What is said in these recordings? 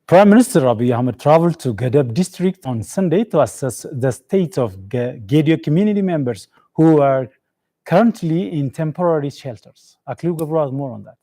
Prime Minister Abiy Ahmed traveled to Gadab district on Sunday to assess the state of Gedio community members who are currently in temporary shelters. Aklu Gabro has more on that.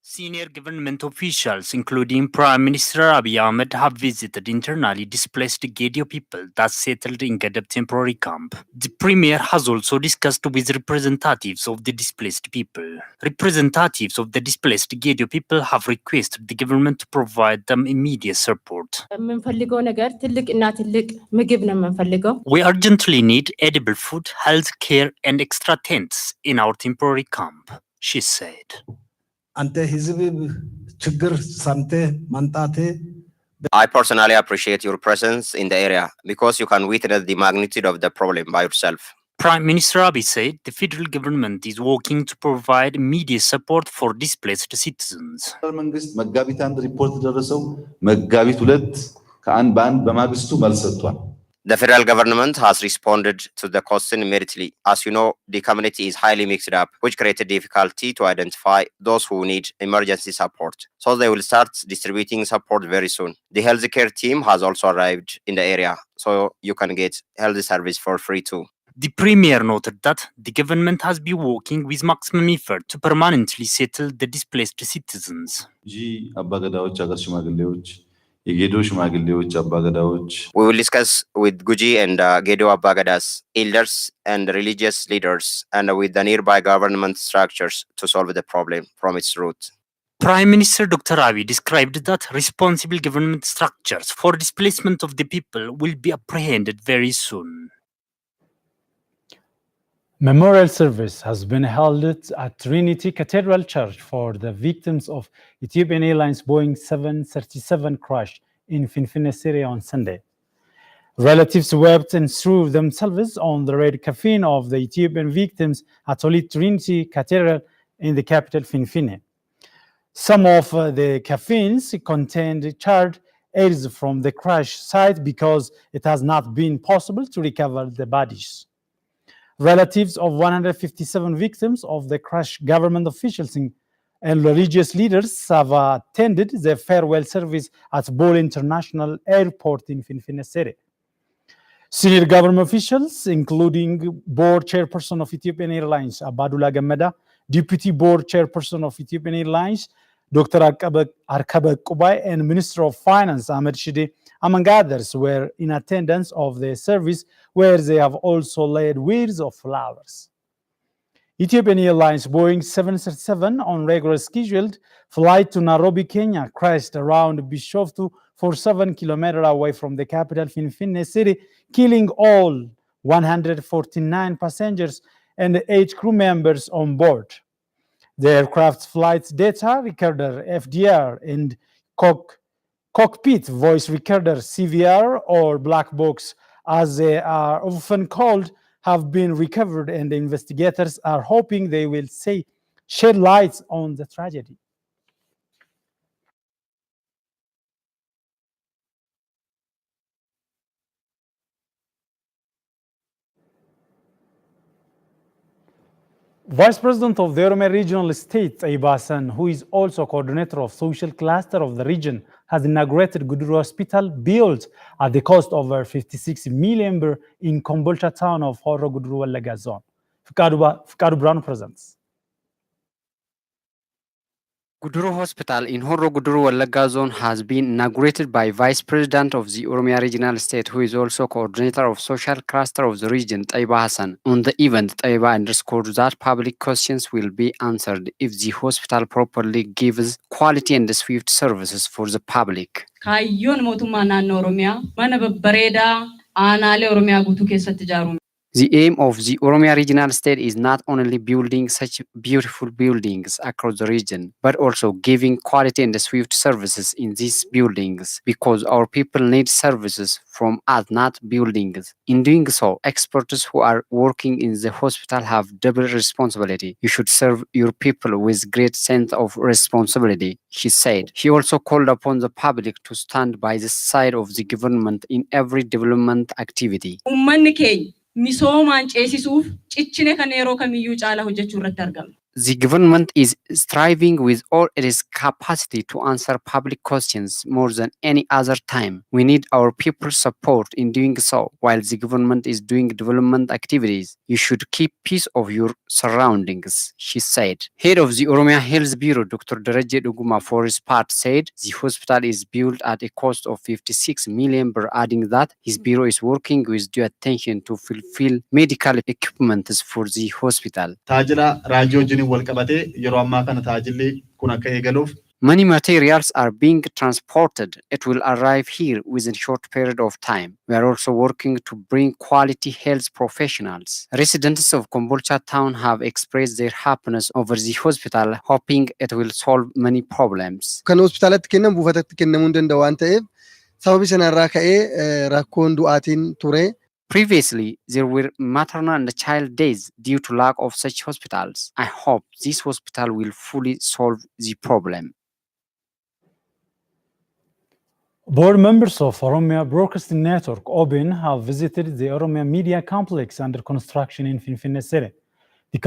Senior government officials, including Prime Minister Abiy Ahmed, have visited internally displaced Gedio people that settled in Gadab temporary camp. The Premier has also discussed with representatives of the displaced people. Representatives of the displaced Gedio people have requested the government to provide them immediate support. We urgently need edible food, health care, and extra tents in our temporary camp, she said. I personally appreciate your presence in the area because you can witness the magnitude of the problem by yourself. Prime Minister Abiy said the federal government is working to provide immediate support for displaced citizens. The federal government has responded to the question immediately. As you know, the community is highly mixed up, which created difficulty to identify those who need emergency support. So they will start distributing support very soon. The healthcare team has also arrived in the area, so you can get health service for free too. The Premier noted that the government has been working with maximum effort to permanently settle the displaced citizens. We will discuss with Guji and Gedo Abagadas, elders and religious leaders, and with the nearby government structures to solve the problem from its root. Prime Minister Dr. Abiy described that responsible government structures for displacement of the people will be apprehended very soon. Memorial service has been held at Trinity Cathedral Church for the victims of Ethiopian Airlines Boeing 737 crash in Finfinne, Syria on Sunday. Relatives wept and threw themselves on the red coffin of the Ethiopian victims at Holy Trinity Cathedral in the capital Finfinne. Some of the coffins contained charred airs from the crash site because it has not been possible to recover the bodies. Relatives of 157 victims of the crash, government officials and religious leaders have attended the farewell service at Bole International Airport in Finfinne City. Senior government officials, including board chairperson of Ethiopian Airlines, Abadullah Gameda, deputy board chairperson of Ethiopian Airlines, Dr. Arkabek Kubai, and Minister of Finance, Ahmed Shide, among others, were in attendance of the service, where they have also laid wreaths of flowers. Ethiopian Airlines Boeing 737 on regular scheduled flight to Nairobi, Kenya, crashed around Bishoftu for 7 kilometers away from the capital Finfinne City, killing all 149 passengers and 8 crew members on board. The aircraft's flight data recorder, FDR, and cockpit voice recorder, CVR, or black box, as they are often called, have been recovered, and the investigators are hoping they will shed light on the tragedy. Vice President of the Oromia Regional State, Ibasan, who is also coordinator of social cluster of the region, has inaugurated Guduru Hospital, built at the cost of over 56 million birr in Kombolcha town of Horo Guduru Wallaga zone. Fikadu Brown presents. Guduru Hospital in Horo Guduru Wallaga zone has been inaugurated by Vice President of the Oromia Regional State, who is also coordinator of social cluster of the region, Taiba Hassan. On the event, Taiba underscored that public questions will be answered if the hospital properly gives quality and swift services for the public. The aim of the Oromia Regional State is not only building such beautiful buildings across the region, but also giving quality and swift services in these buildings, because our people need services from us, not buildings. In doing so, experts who are working in the hospital have double responsibility. You should serve your people with great sense of responsibility, he said. He also called upon the public to stand by the side of the government in every development activity. The The government is striving with all its capacity to answer public questions more than any other time. We need our people's support in doing so. While the government is doing development activities, you should keep peace of your surroundings, she said. Head of the Oromia Health Bureau, Dr. Dereje Duguma, for his part, said the hospital is built at a cost of 56 million, adding that his bureau is working with due attention to fulfill medical equipment for the hospital. Many materials are being transported. It will arrive here within a short period of time. We are also working to bring quality health professionals. Residents of Kombolcha town have expressed their happiness over the hospital, hoping it will solve many problems. Kan hospitaalatti kennamu buufatatti kennamuu hin danda'u waan ta'eef sababii sanarraa ka'ee rakkoon du'aatiin ture. Previously, there were maternal and child deaths due to lack of such hospitals. I hope this hospital will fully solve the problem. Board members of Oromia Broadcasting Network, OBN, have visited the Oromia Media Complex under construction in Finfinne City. The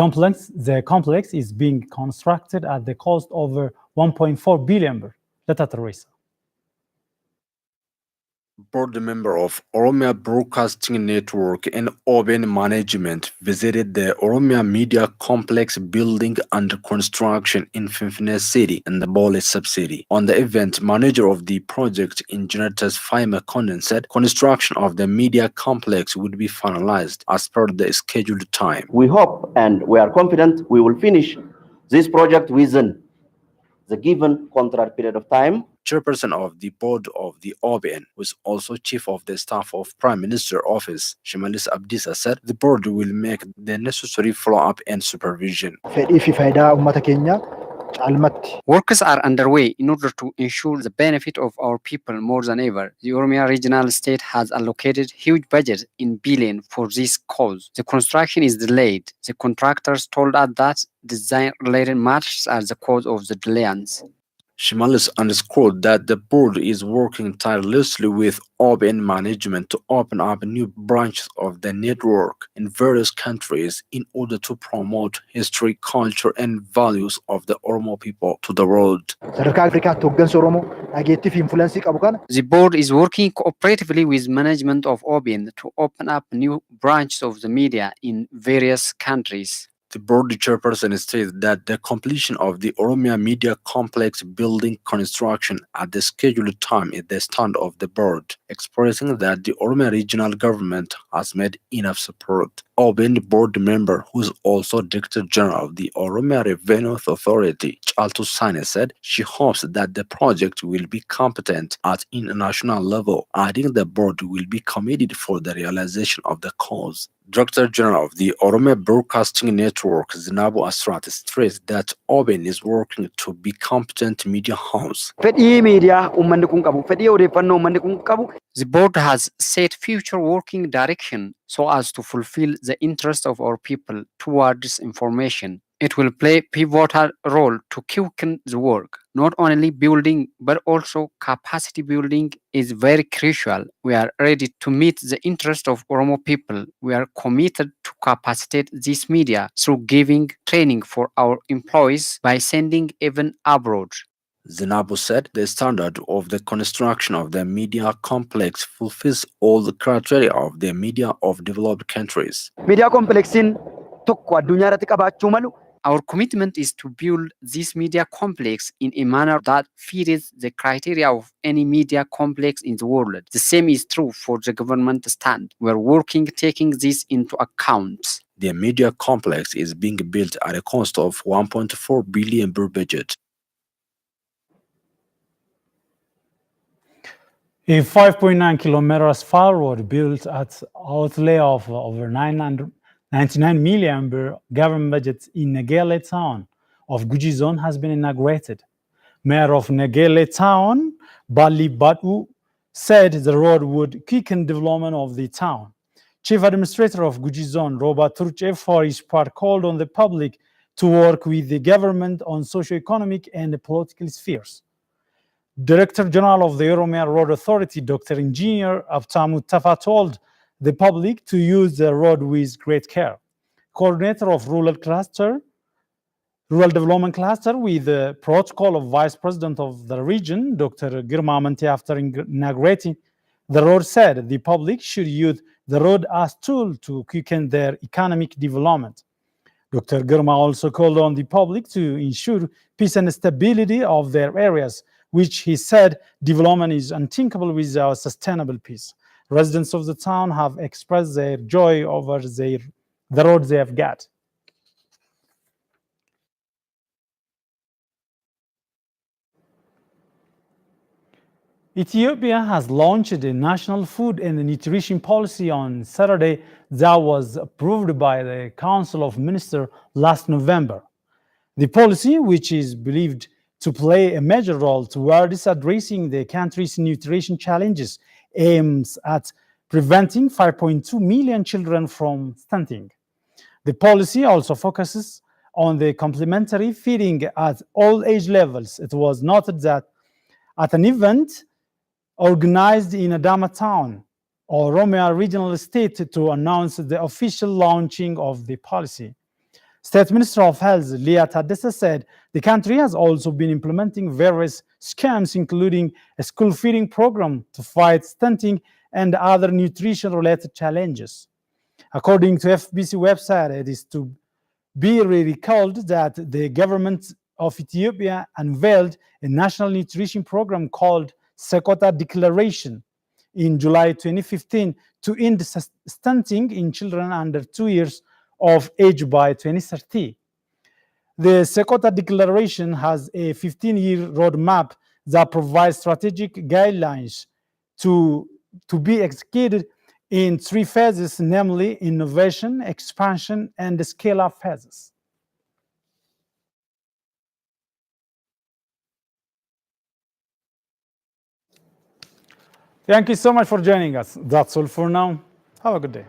complex is being constructed at the cost over 1.4 billion. Let us raise. Board member of Oromia Broadcasting Network and OBN management visited the Oromia Media Complex building under construction in Finfinne City and the Bole subsidy. On the event, manager of the project, Engineer Tesfaye Mekonnen, said construction of the media complex would be finalized as per the scheduled time. We hope and we are confident we will finish this project within the given contract period of time. Chairperson of the board of the OBN, who is also chief of the staff of Prime Minister Office, Shimalis Abdisa, said the board will make the necessary follow-up and supervision. Works are underway in order to ensure the benefit of our people more than ever. The Oromia regional state has allocated huge budget in billion for this cause. The construction is delayed. The contractors told us that design-related matters are the cause of the delays. Shimalis underscored that the board is working tirelessly with OBN management to open up new branches of the network in various countries in order to promote history, culture, and values of the Oromo people to the world. The board is working cooperatively with management of OBN to open up new branches of the media in various countries. The board chairperson stated that the completion of the Oromia Media Complex building construction at the scheduled time is the stand of the board, expressing that the Oromia regional government has made enough support. OBN board member, who is also Director General of the Oromia Revenue Authority, Chaltu Sane, said she hopes that the project will be competent at international level, adding the board will be committed for the realization of the cause. Director General of the Oromia Broadcasting Network, Zinabu Asrat, stressed that OBN is working to be competent media house. The board has set future working direction so as to fulfill the interest of our people towards information. It will play a pivotal role to quicken the work. Not only building, but also capacity building is very crucial. We are ready to meet the interest of Oromo people. We are committed to capacitate this media through giving training for our employees by sending even abroad. Zinabu said the standard of the construction of the media complex fulfills all the criteria of the media of developed countries. Media complexin tokko addunyaarratti qabaachuu malu. Our commitment is to build this media complex in a manner that fits the criteria of any media complex in the world. The same is true for the government stand. We are working taking this into account. The media complex is being built at a cost of 1.4 billion per budget. A 5.9 kilometer asphalt road built at outlay of over 99 million government budget in Negele town of Guji zone has been inaugurated. Mayor of Negele town, Bali Batu, said the road would quicken development of the town. Chief Administrator of Guji zone, Robert Turche, for his part, called on the public to work with the government on socio-economic and political spheres. Director General of the Oromia Road Authority, Dr. Engineer Abtamu Tafa, told the public to use the road with great care. Coordinator of Rural Cluster, Rural Development Cluster with the protocol of Vice President of the region, Dr. Girma Amanti, after inaugurating the road, said the public should use the road as tool to quicken their economic development. Dr. Girma also called on the public to ensure peace and stability of their areas, which he said development is unthinkable without sustainable peace. Residents of the town have expressed their joy over the roads they have got. Ethiopia has launched a national food and nutrition policy on Saturday that was approved by the Council of Ministers last November. The policy, which is believed to play a major role towards addressing the country's nutrition challenges, aims at preventing 5.2 million children from stunting. The policy also focuses on the complementary feeding at all age levels. It was noted that at an event organized in Adama town, Oromia regional state, to announce the official launching of the policy. State Minister of Health Leah Tadessa said the country has also been implementing various schemes, including a school feeding program to fight stunting and other nutrition-related challenges. According to FBC website, it is to be recalled that the government of Ethiopia unveiled a national nutrition program called Sekota Declaration in July 2015 to end stunting in children under 2 years of age by 2030. The Sekota Declaration has a 15-year roadmap that provides strategic guidelines to be executed in 3 phases, namely innovation, expansion, and scale-up phases. Thank you so much for joining us. That's all for now. Have a good day.